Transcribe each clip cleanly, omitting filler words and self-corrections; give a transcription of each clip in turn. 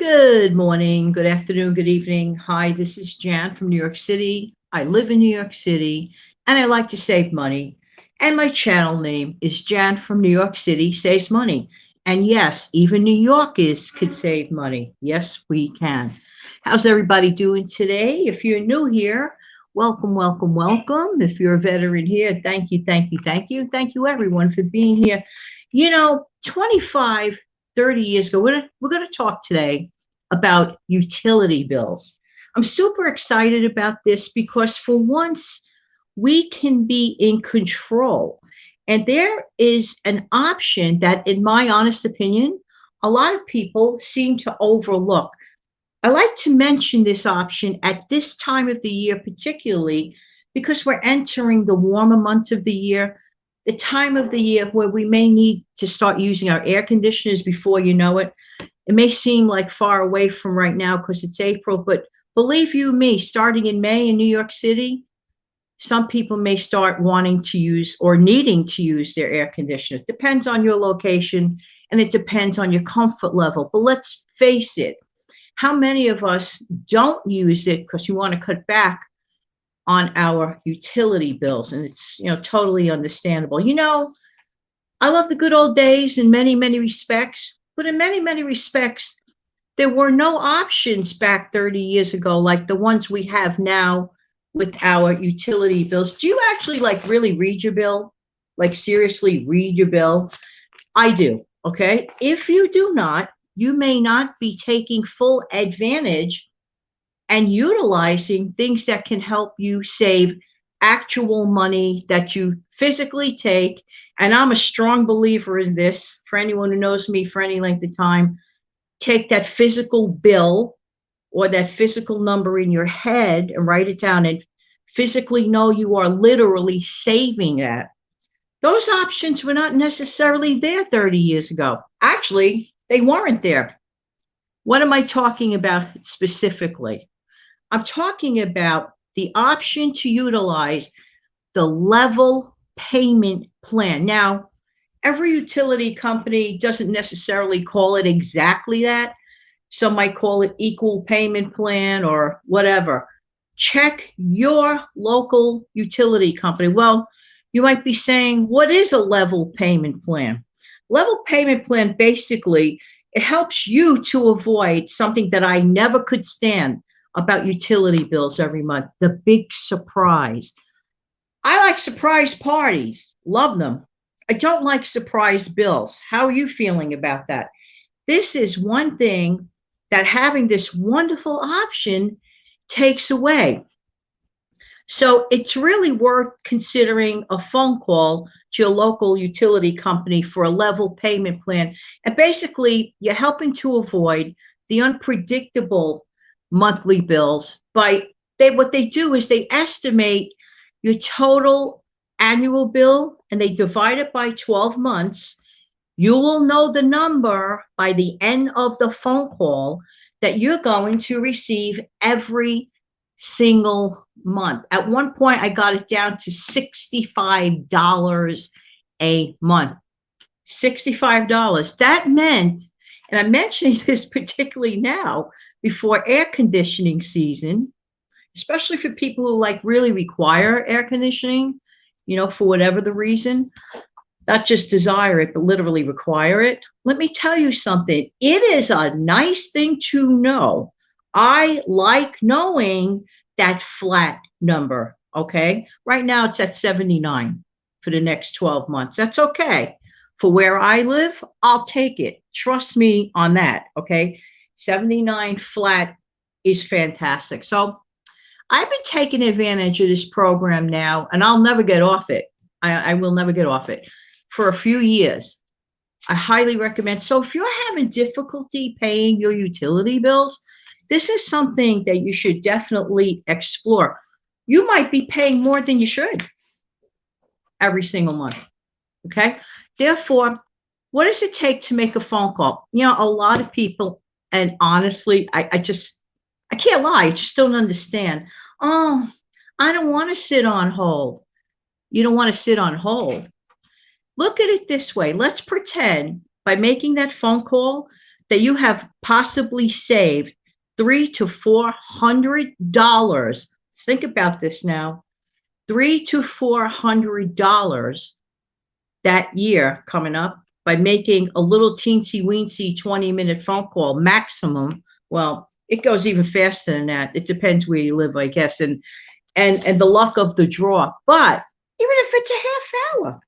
Good morning, good afternoon, good evening. Hi, this is Jan from New York City. I live in New York City and I like to save money. And my channel name is Jan from New York City Saves Money. And yes, even New Yorkers could save money. Yes, we can. How's everybody doing today? If you're new here, welcome, welcome, welcome. If you're a veteran here, thank you, thank you, thank you. Thank you, everyone, for being here. 25, 30 years ago, we're going to talk today about utility bills. I'm super excited about this because for once we can be in control. And there is an option that, in my honest opinion, a lot of people seem to overlook. I like to mention this option at this time of the year, particularly because we're entering the warmer months of the year, the time of the year where we may need to start using our air conditioners before you know it. It may seem like far away from right now because it's April, but believe you me, starting in May in New York City, some people may start wanting to use or needing to use their air conditioner. It depends on your location and it depends on your comfort level. But let's face it, how many of us don't use it because we want to cut back on our utility bills? And it's, totally understandable. I love the good old days in many, many respects, but in many, many respects, there were no options back 30 years ago like the ones we have now with our utility bills. Do you actually really read your bill? Like seriously read your bill? I do. Okay. If you do not, you may not be taking full advantage and utilizing things that can help you save actual money that you physically take. And I'm a strong believer in this. For anyone who knows me for any length of time, take that physical bill or that physical number in your head and write it down and physically know you are literally saving that. Those options were not necessarily there 30 years ago. Actually, they weren't there. What am I talking about specifically? I'm talking about the option to utilize the level payment plan. Now, every utility company doesn't necessarily call it exactly that. Some might call it equal payment plan or whatever. Check your local utility company. Well, you might be saying, what is a level payment plan? Level payment plan, basically, it helps you to avoid something that I never could stand about utility bills every month, the big surprise. I like surprise parties, love them. I don't like surprise bills. How are you feeling about that? This is one thing that having this wonderful option takes away. So it's really worth considering a phone call to your local utility company for a level payment plan. And basically, you're helping to avoid the unpredictable monthly bills by what they do is they estimate your total annual bill and they divide it by 12 months. You will know the number by the end of the phone call that you're going to receive every single month. At one point, I got it down to $65 a month. $65. That meant, and I'm mentioning this particularly now before air conditioning season, especially for people who really require air conditioning, for whatever the reason, not just desire it, but literally require it. Let me tell you something. It is a nice thing to know. I like knowing that flat number. Okay. Right now it's at 79 for the next 12 months. That's okay. For where I live, I'll take it. Trust me on that. Okay. 79 flat is fantastic. So I've been taking advantage of this program now, and I'll never get off it. I will never get off it for a few years. I highly recommend. So if you're having difficulty paying your utility bills, this is something that you should definitely explore. You might be paying more than you should every single month. Okay. Therefore, what does it take to make a phone call? A lot of people, and honestly, I can't lie, I just don't understand. Oh, I don't want to sit on hold. You don't want to sit on hold. Look at it this way. Let's pretend by making that phone call that you have possibly saved $300 to $400. Think about this now. $300 to $400 that year coming up by making a little teensy weensy 20-minute phone call maximum. Well, it goes even faster than that. It depends where you live, I guess, and the luck of the draw. But even if it's a half hour,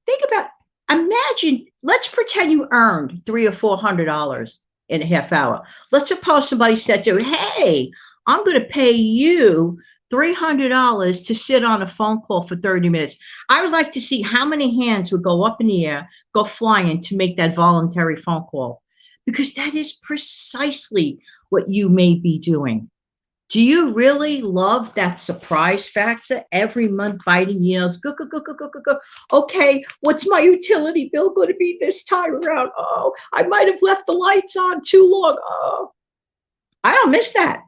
think about, imagine, let's pretend you earned $300 or $400 in a half hour. Let's suppose somebody said to you, hey, I'm going to pay you $300 to sit on a phone call for 30 minutes. I would like to see how many hands would go up in the air, go flying to make that voluntary phone call, because that is precisely what you may be doing. Do you really love that surprise factor every month biting your nails? Go, go, go, go, go, go, go. Okay, what's my utility bill going to be this time around? Oh, I might have left the lights on too long. Oh, I don't miss that.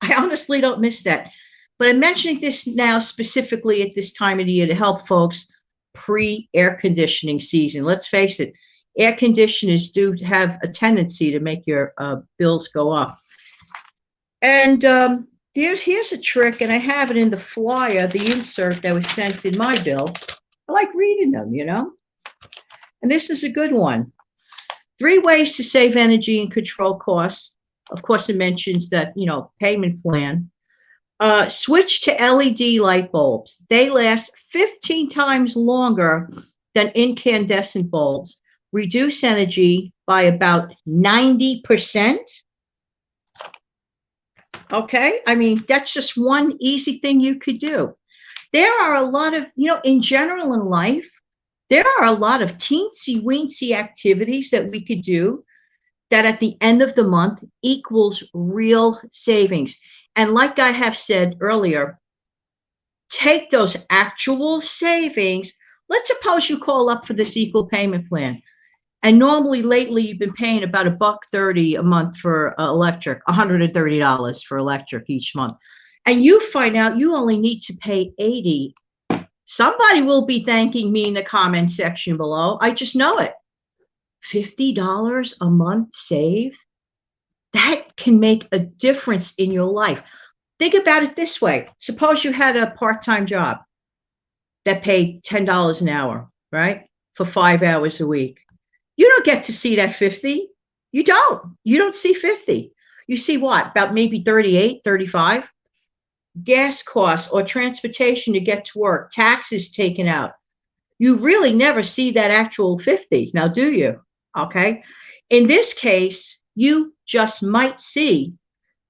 I honestly don't miss that. But I'm mentioning this now specifically at this time of the year to help folks pre-air conditioning season. Let's face it, air conditioners do have a tendency to make your bills go up. And here's a trick, and I have it in the flyer, the insert that was sent in my bill. I like reading them, you know. And this is a good one. 3 ways to save energy and control costs. Of course, it mentions that, you know, payment plan. Switch to LED light bulbs. They last 15 times longer than incandescent bulbs. Reduce energy by about 90%. Okay, I mean, that's just one easy thing you could do. There are a lot of, you know, in general in life, there are a lot of teensy weensy activities that we could do that at the end of the month equals real savings. And like I have said earlier, take those actual savings. Let's suppose you call up for this equal payment plan. And normally lately you've been paying about $1.30 a month for electric, $130 for electric each month. And you find out you only need to pay $80. Somebody will be thanking me in the comment section below. I just know it. $50 a month saved. That can make a difference in your life. Think about it this way. Suppose you had a part-time job that paid $10 an hour, right? For 5 hours a week. You don't get to see that 50. You don't see 50. You see what? About maybe 38, 35. Gas costs or transportation to get to work, taxes taken out. You really never see that actual 50. Now, do you? Okay. In this case, you just might see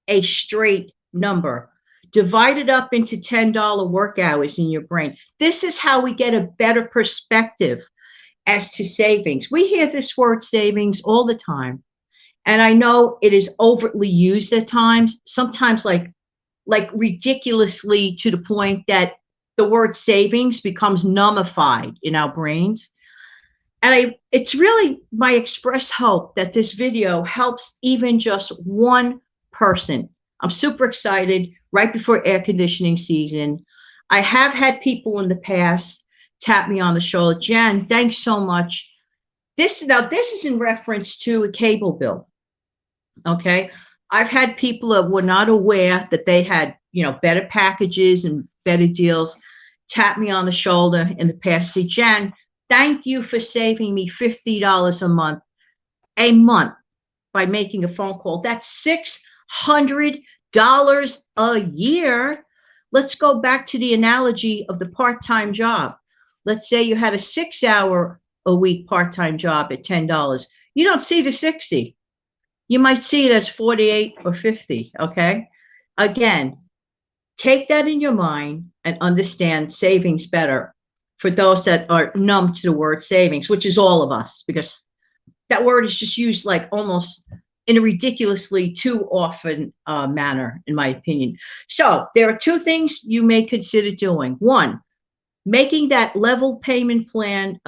a straight number divided up into $10 work hours in your brain. This is how we get a better perspective as to savings. We hear this word savings all the time. And I know it is overtly used at times, sometimes like ridiculously to the point that the word savings becomes nullified in our brains. And it's really my express hope that this video helps even just one person. I'm super excited right before air conditioning season. I have had people in the past tap me on the shoulder. Jen, thanks so much. This is in reference to a cable bill. Okay. I've had people that were not aware that they had, you know, better packages and better deals tap me on the shoulder in the past. Say, Jen, thank you for saving me $50 a month by making a phone call. That's $600 a year. Let's go back to the analogy of the part-time job. Let's say you had a 6-hour a week part-time job at $10. You don't see the 60. You might see it as 48 or 50. Okay. Again, take that in your mind and understand savings better for those that are numb to the word savings, which is all of us, because that word is just used like almost in a ridiculously too often manner, in my opinion. So there are 2 things you may consider doing. 1, making that level payment plan,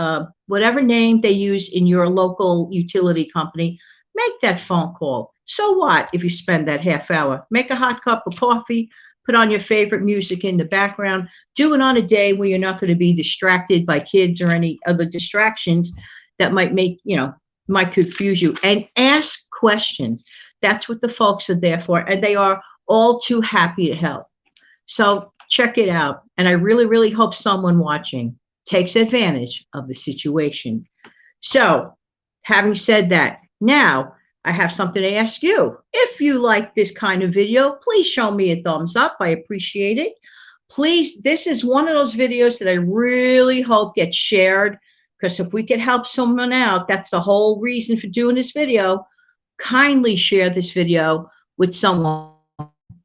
whatever name they use in your local utility company, make that phone call. So what if you spend that half hour? Make a hot cup of coffee, put on your favorite music in the background, do it on a day where you're not going to be distracted by kids or any other distractions that might make, you know, might confuse you, and ask questions. That's what the folks are there for, and they are all too happy to help. So check it out. And I really, really hope someone watching takes advantage of the situation. So, having said that, now I have something to ask you. If you like this kind of video, please show me a thumbs up. I appreciate it. Please, this is one of those videos that I really hope gets shared, because if we could help someone out, that's the whole reason for doing this video. Kindly share this video with someone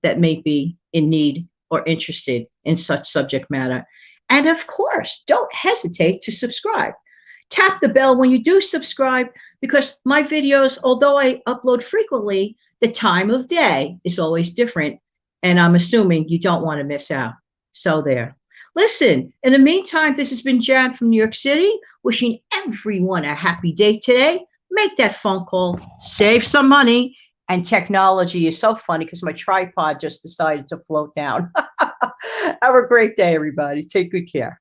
that may be in need or interested in such subject matter. And of course, don't hesitate to subscribe. Tap the bell when you do subscribe, because my videos, although I upload frequently, the time of day is always different. And I'm assuming you don't want to miss out. So there. Listen, in the meantime, this has been Jan from New York City, wishing everyone a happy day today. Make that phone call, save some money. And technology is so funny because my tripod just decided to float down. Have a great day, everybody. Take good care.